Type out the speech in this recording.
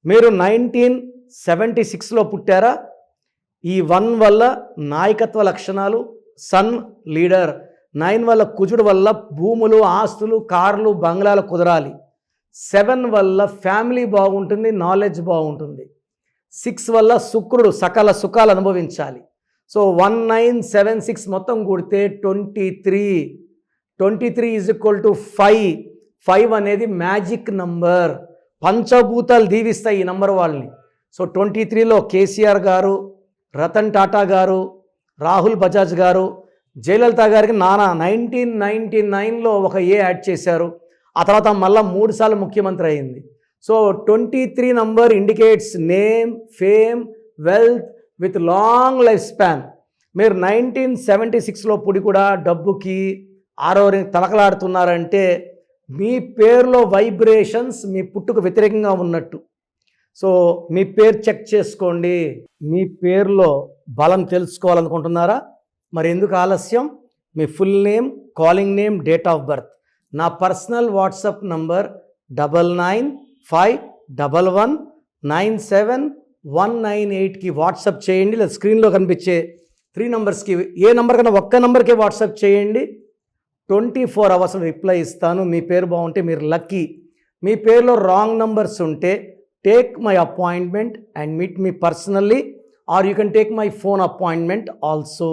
మీరు 1976లో పుట్టారా? ఈ 1 వల్ల నాయకత్వ లక్షణాలు, సన్ లీడర్. 9 వల్ల కుజుడు వల్ల భూములు, ఆస్తులు, కార్లు, బంగ్లాలు కుదరాలి. 7 వల్ల ఫ్యామిలీ బాగుంటుంది, నాలెడ్జ్ బాగుంటుంది. 6 వల్ల శుక్రుడు సకల సుఖాలు అనుభవించాలి. సో 1976 మొత్తం కూడితే 23 ఈజ్ ఈక్వల్ టు 5. 5 అనేది మ్యాజిక్ నంబర్. పంచభూతాలు దీవిస్తాయి ఈ నంబర్ వాళ్ళని. సో 23లో కేసీఆర్ గారు, రతన్ టాటా గారు, రాహుల్ బజాజ్ గారు, జయలలిత గారికి 1999లో ఒక యాడ్ చేశారు. ఆ తర్వాత మళ్ళీ 3 సార్లు ముఖ్యమంత్రి అయింది. So 23 number indicates name, fame, wealth with long life span. మీరు 1976లో పుడి కూడా డబ్బుకి ఆరోగ్యం తలకలాడుతున్నారంటే మీ పేరులో వైబ్రేషన్స్ మీ పుట్టుకు వ్యతిరేకంగా ఉన్నట్టు. సో మీ పేరు చెక్ చేసుకోండి. మీ పేరులో బలం తెలుసుకోవాలనుకుంటున్నారా? మరి ఎందుకు ఆలస్యం? మీ full name, calling name, date of birth. నా పర్సనల్ వాట్సాప్ నంబర్ 9951197198కి వాట్సాప్ చేయండి. లేదా స్క్రీన్లో కనిపించే 3 నంబర్స్కి ఏ నంబర్ కన్నా ఒక్క నంబర్కే వాట్సాప్ చేయండి. 24 అవర్స్ రిప్లై ఇస్తాను. మీ పేరు బాగుంటే మీరు లక్కీ. మీ పేరులో రాంగ్ నంబర్స్ ఉంటే take my appointment and meet me personally, or you can take my phone appointment also.